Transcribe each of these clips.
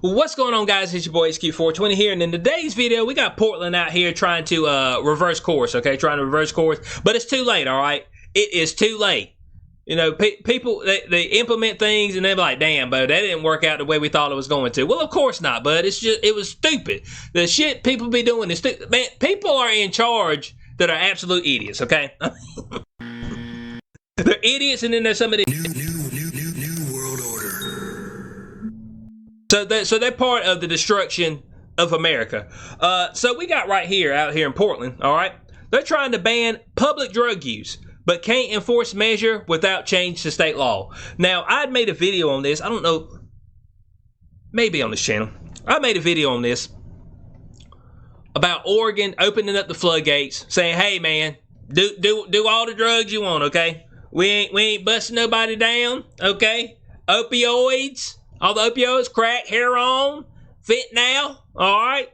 What's going on, guys? It's your boy HQ420 here, and in today's video we got Portland out here trying to reverse course, okay? Trying to reverse course, but it's too late, all right? It is too late. You know, people, they implement things and they're like, damn, bud, that didn't work out the way we thought it was going to. Well, of course not, bud. It was stupid. The shit people be doing is stupid. Man, people are in charge that are absolute idiots, okay? They're idiots, and then there's some of the new world order. So they're part of the destruction of America. So we got right here, out here in Portland, all right? They're trying to ban public drug use, but can't enforce measure without change to state law. Now, I'd made a video on this. I don't know, maybe on this channel. I made a video on this about Oregon opening up the floodgates, saying, hey, man, do all the drugs you want, okay? We ain't busting nobody down, okay? Opioids, all the opioids, crack, heroin, fentanyl, all right?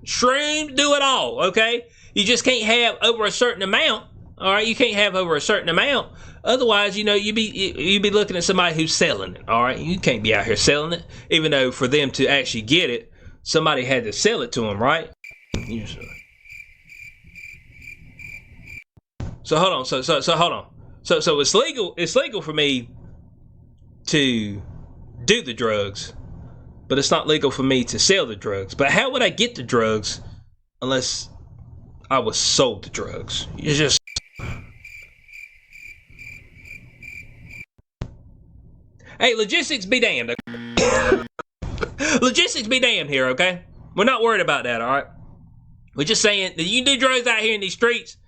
Shrooms, do it all, okay? You just can't have over a certain amount, all right? You can't have over a certain amount. Otherwise, you know, you'd be looking at somebody who's selling it, all right? You can't be out here selling it, even though for them to actually get it, somebody had to sell it to them, right? So hold on. So hold on. So it's legal for me to do the drugs, but it's not legal for me to sell the drugs. But how would I get the drugs unless I was sold the drugs? It's just, hey, logistics be damned. Logistics be damned here, okay? We're not worried about that, all right? We're just saying that you do drugs out here in these streets.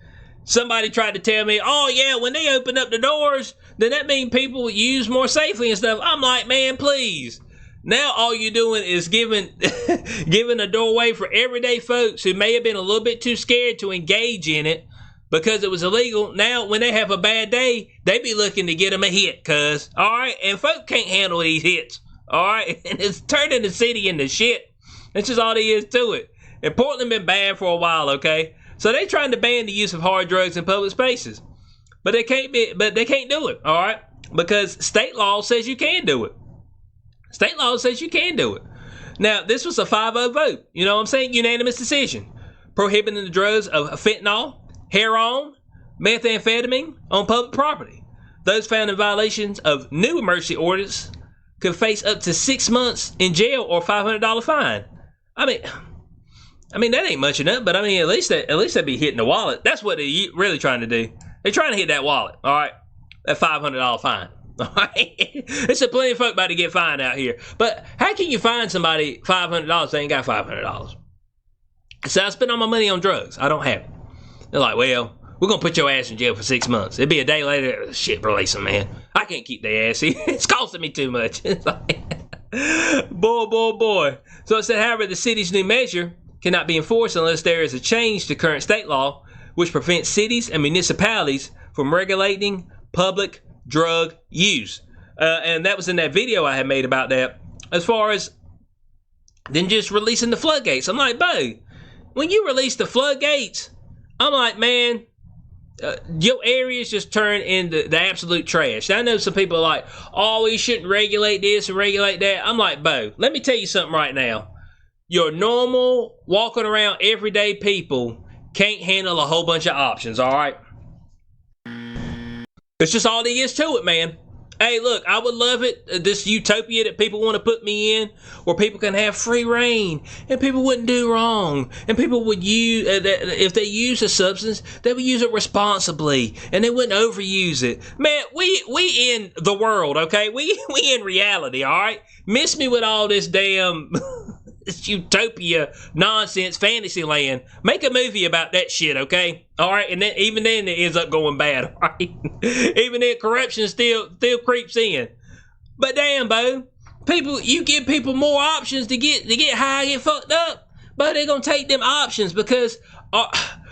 Somebody tried to tell me, oh yeah, when they open up the doors, then that means people use more safely and stuff. I'm like, man, please. Now all you're doing is giving a doorway for everyday folks who may have been a little bit too scared to engage in it because it was illegal. Now when they have a bad day, they be looking to get them a hit, cuz. All right, and folk can't handle these hits. All right, and it's turning the city into shit. That's just all there is to it. And Portland been banned for a while, okay? So they trying to ban the use of hard drugs in public spaces. But they can't do it, all right? Because state law says you can do it. State law says you can do it. Now, this was a 5-0 vote. You know what I'm saying? Unanimous decision. Prohibiting the drugs of fentanyl, heroin, methamphetamine on public property. Those found in violations of new emergency orders could face up to 6 months in jail or $500 fine. I mean that ain't much enough, but I mean at least they'd be hitting the wallet. That's what they're really trying to do. They're trying to hit that wallet, all right? That $500 fine. All right? There's plenty of folk about to get fined out here. But how can you fine somebody $500 if they ain't got $500? So I spent all my money on drugs. I don't have it. They're like, well, we're gonna put your ass in jail for 6 months. It'd be a day later. Shit, release them, man. I can't keep their ass. It's costing me too much. It's like, boy. So it said, however, the city's new measure cannot be enforced unless there is a change to current state law, which prevents cities and municipalities from regulating public drug use. And that was in that video I had made about that. As far as then just releasing the floodgates. I'm like, Bo, when you release the floodgates, I'm like, man, your areas just turn into the absolute trash. Now, I know some people are like, oh, we shouldn't regulate this and regulate that. I'm like, Bo, let me tell you something right now. Your normal, walking around, everyday people can't handle a whole bunch of options, all right? It's just all there is to it, man. Hey, look, I would love it, this utopia that people want to put me in, where people can have free reign, and people wouldn't do wrong, and people would use, if they use a substance, they would use it responsibly, and they wouldn't overuse it. Man, we in the world, okay? We in reality, all right? Miss me with all this damn... This utopia nonsense fantasy land. Make a movie about that shit, okay? All right, and then even then it ends up going bad. All right, even then corruption still creeps in. But damn, Bo, you give people more options to get high, get fucked up, but they're gonna take them options because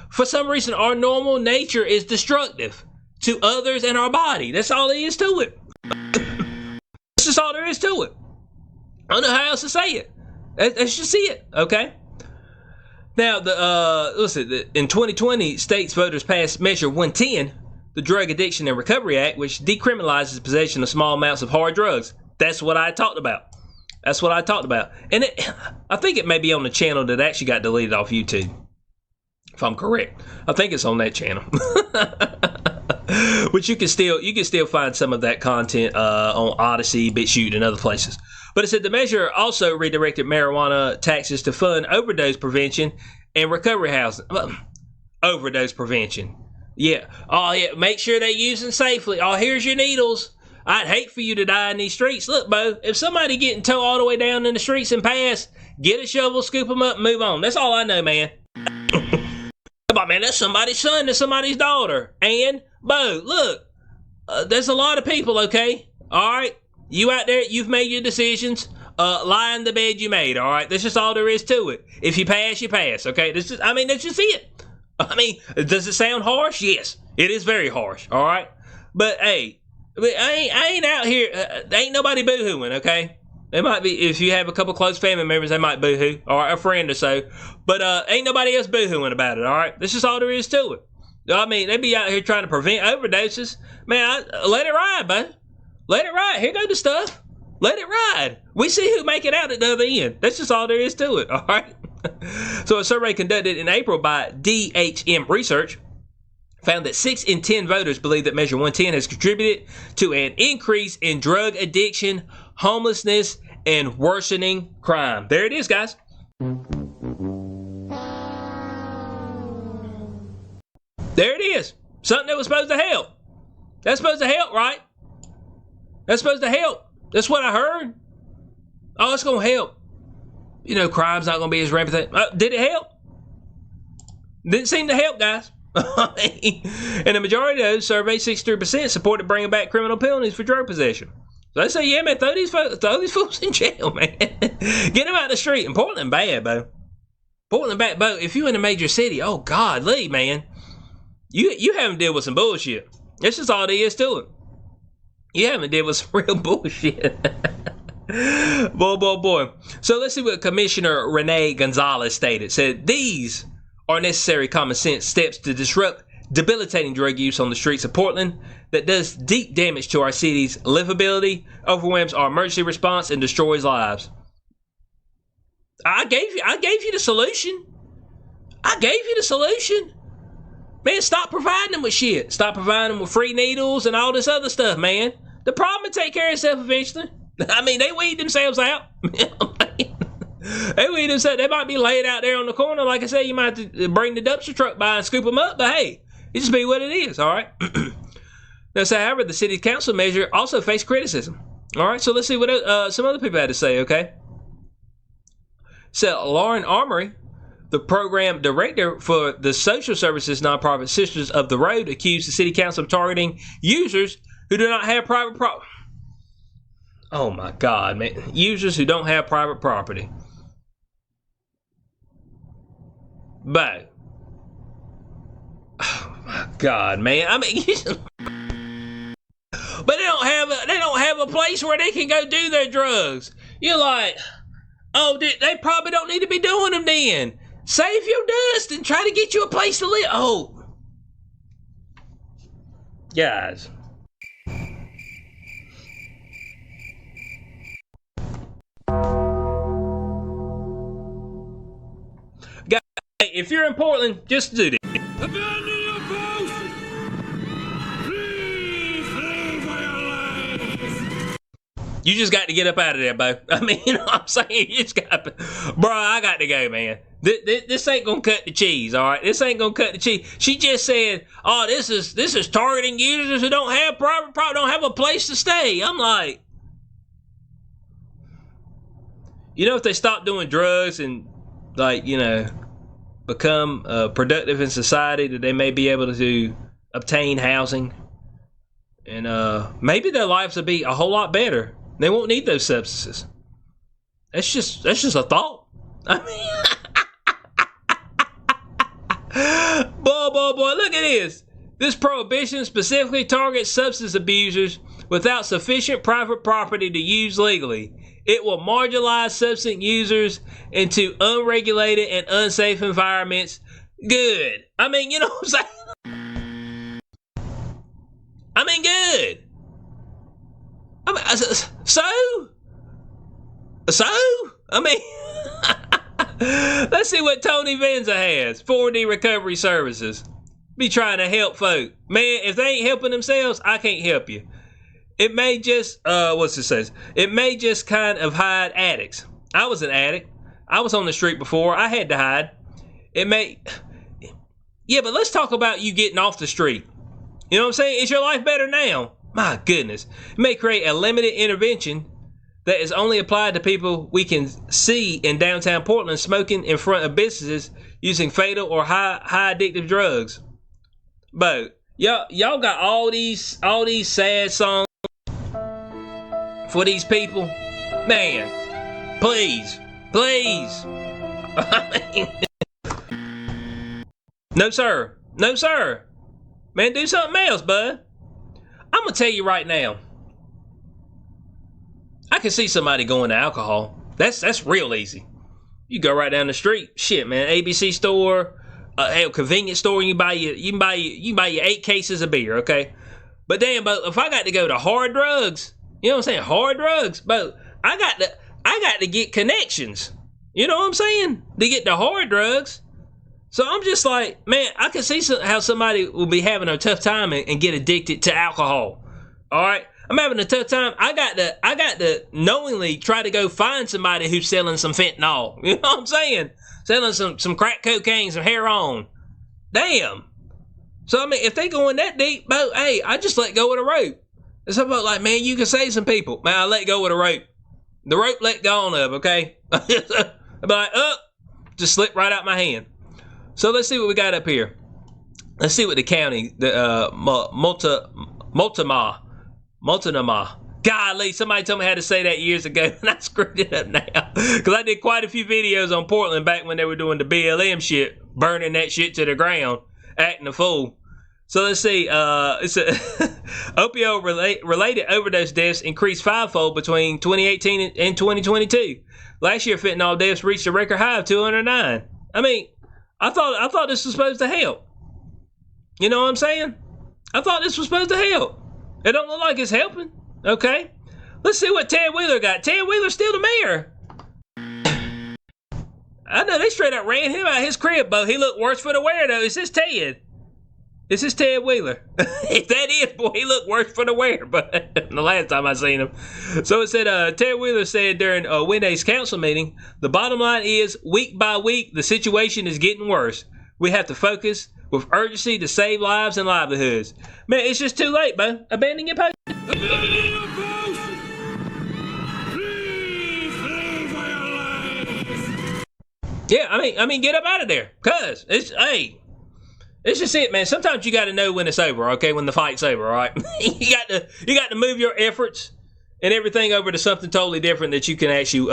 for some reason our normal nature is destructive to others and our body. That's all there is to it. That's just all there is to it. I don't know how else to say it. Let's just see it, okay? Now, listen, in 2020, states voters passed Measure 110, the Drug Addiction and Recovery Act, which decriminalizes possession of small amounts of hard drugs. That's what I talked about. That's what I talked about. And I think it may be on the channel that actually got deleted off YouTube, if I'm correct. I think it's on that channel. Which you can still find some of that content on Odyssey, BitChute, and other places. But it said the measure also redirected marijuana taxes to fund overdose prevention and recovery housing. Overdose prevention. Yeah. Oh, yeah. Make sure they're using safely. Oh, here's your needles. I'd hate for you to die in these streets. Look, Bo, if somebody getting towed all the way down in the streets and pass, get a shovel, scoop them up, and move on. That's all I know, man. Come on, man. That's somebody's son. That's somebody's daughter. And, Bo, look, there's a lot of people, okay? All right? You out there, you've made your decisions. Lie in the bed you made, all right? That's just all there is to it. If you pass, you pass, okay? That's just it. I mean, does it sound harsh? Yes, it is very harsh, all right? But, hey, I ain't out here. Ain't nobody boo-hooing, okay? It might be, if you have a couple close family members, they might boo-hoo, all right? A friend or so. But ain't nobody else boo-hooing about it, all right? That's just all there is to it. I mean, they be out here trying to prevent overdoses. Man, let it ride, bud. Let it ride. Here go the stuff. Let it ride. We see who make it out at the other end. That's just all there is to it, all right? So a survey conducted in April by DHM Research found that 6 in 10 voters believe that Measure 110 has contributed to an increase in drug addiction, homelessness, and worsening crime. There it is, guys. There it is. Something that was supposed to help. That's supposed to help, right? That's supposed to help. That's what I heard. Oh, it's going to help. You know, crime's not going to be as rampant. Did it help? Didn't seem to help, guys. And the majority of those surveyed, 63%, supported bringing back criminal penalties for drug possession. So they say, yeah, man, throw these fools in jail, man. Get them out the street. And Portland bad, Bo. Portland bad, Bo. If you in a major city, oh, God, Lee, man. You haven't dealt with some bullshit. That's just all there is to it. You haven't dealt with some real bullshit. Boy. So let's see what Commissioner Renee Gonzalez stated. Said, these are necessary common sense steps to disrupt debilitating drug use on the streets of Portland that does deep damage to our city's livability, overwhelms our emergency response, and destroys lives. I gave you the solution. Man, stop providing them with shit. Stop providing them with free needles and all this other stuff, man. The problem will take care of itself eventually. I mean, they weed themselves out. They weed themselves. They might be laid out there on the corner. Like I said, you might have to bring the dumpster truck by and scoop them up. But hey, it just be what it is, all right? Now, so, however, the city council measure also faced criticism. All right, so let's see what some other people had to say, okay? So, Lauren Armory, the program director for the social services nonprofit Sisters of the Road, accused the city council of targeting users who do not have private property. Oh my God, man. Users who don't have private property. But, oh my God, man. I mean, but they don't have a place where they can go do their drugs. You're like, oh, they probably don't need to be doing them then. Save your dust and try to get you a place to live. Oh. Guys. Guys, if you're in Portland, just do this. Abandon your post! Please leave for your life! You just got to get up out of there, Bo. I mean, you know what I'm saying? You just got to... Bro, I got to go, man. This ain't gonna cut the cheese, all right? This ain't gonna cut the cheese. She just said, "Oh, this is targeting users who don't have private property, don't have a place to stay." I'm like, you know, if they stop doing drugs and, like, you know, become productive in society, that they may be able to obtain housing, and maybe their lives will be a whole lot better. They won't need those substances. That's just a thought. I mean. Boy, look at this. This prohibition specifically targets substance abusers without sufficient private property to use legally. It will marginalize substance users into unregulated and unsafe environments. Good. I mean, you know what I'm saying? I mean, good. I mean, so? So, I mean, let's see what Tony Venza has. 4D Recovery Services. Be trying to help folk. Man, if they ain't helping themselves, I can't help you. It may just, what's it says? It may just kind of hide addicts. I was an addict. I was on the street before. I had to hide. It may, yeah, but let's talk about you getting off the street. You know what I'm saying? Is your life better now? My goodness. It may create a limited intervention that is only applied to people we can see in downtown Portland smoking in front of businesses using fatal or high addictive drugs. But y'all got all these sad songs for these people. Man, please. No sir. Man, do something else, bud. I'm gonna tell you right now. I can see somebody going to alcohol. That's real easy. You go right down the street. Shit, man. ABC store, hell, convenience store. You can buy your 8 cases of beer, okay? But damn, but if I got to go to hard drugs, you know what I'm saying? Hard drugs, but I got to get connections. You know what I'm saying? To get the hard drugs. So I'm just like, man, I can see how somebody will be having a tough time and get addicted to alcohol. All right, I'm having a tough time. I got to knowingly try to go find somebody who's selling some fentanyl. You know what I'm saying? Selling some crack cocaine, some heroin. Damn. So I mean, if they going that deep, but hey, I just let go of the rope. It's about like, man, you can save some people. Man, I let go of the rope. The rope let go of, okay? I'll be like, just slip right out my hand. So let's see what we got up here. Let's see what the county, the Multnomah. Golly, somebody told me how to say that years ago, and I screwed it up now. Because I did quite a few videos on Portland back when they were doing the BLM shit, burning that shit to the ground, acting a fool. So let's see. It's a opioid-related overdose deaths increased 5-fold between 2018 and 2022. Last year, fentanyl deaths reached a record high of 209. I mean, I thought this was supposed to help. You know what I'm saying? I thought this was supposed to help. It don't look like it's helping. Okay. Let's see what Ted Wheeler got. Ted Wheeler's still the mayor. I know they straight up ran him out of his crib, but he looked worse for the wear though. It's his Ted. This is Ted Wheeler. If that is, boy, he looked worse for the wear, but the last time I seen him. So it said, Ted Wheeler said during Wednesday's council meeting, the bottom line is, week by week, the situation is getting worse. We have to focus with urgency to save lives and livelihoods. Man, it's just too late, bro. Abandon your post. Yeah, I mean, get up out of there, cuz it's just it, man. Sometimes you got to know when it's over, okay? When the fight's over, all right? you got to move your efforts and everything over to something totally different that you can actually,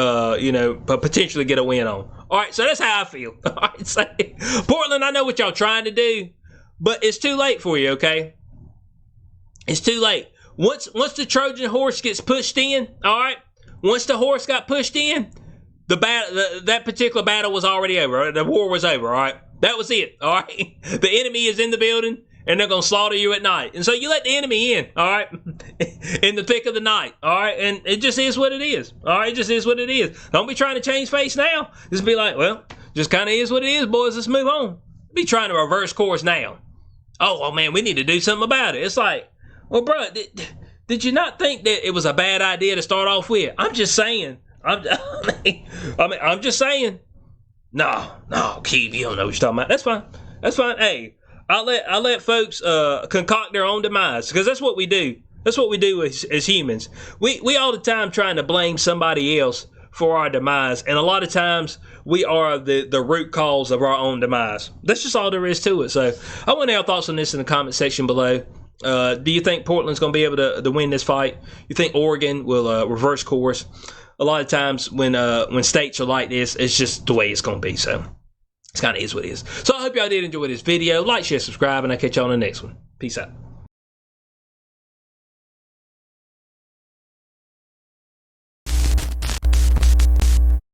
potentially get a win on. All right, so that's how I feel. All right, so, Portland, I know what y'all trying to do, but it's too late for you, okay? It's too late. Once the Trojan horse gets pushed in, all right? Once the horse got pushed in, that particular battle was already over. Right? The war was over, all right? That was it, all right? The enemy is in the building, and they're going to slaughter you at night. And so you let the enemy in, all right? In the thick of the night, all right? And it just is what it is, all right? It just is what it is. Don't be trying to change face now. Just be like, well, just kind of is what it is, boys. Let's move on. Be trying to reverse course now. Oh, well, man, we need to do something about it. It's like, well, bro, did you not think that it was a bad idea to start off with? I'm just saying. I'm just saying. No, Keith, you don't know what you're talking about. That's fine. Hey, I'll let folks concoct their own demise, because that's what we do. That's what we do as humans. We all the time trying to blame somebody else for our demise, and a lot of times we are the root cause of our own demise. That's just all there is to it. So I want to know your thoughts on this in the comment section below. Do you think Portland's going to be able to win this fight? You think Oregon will reverse course? A lot of times when states are like this, it's just the way it's going to be. So it's kind of is what it is. So I hope y'all did enjoy this video. Like, share, subscribe, and I'll catch y'all on the next one. Peace out.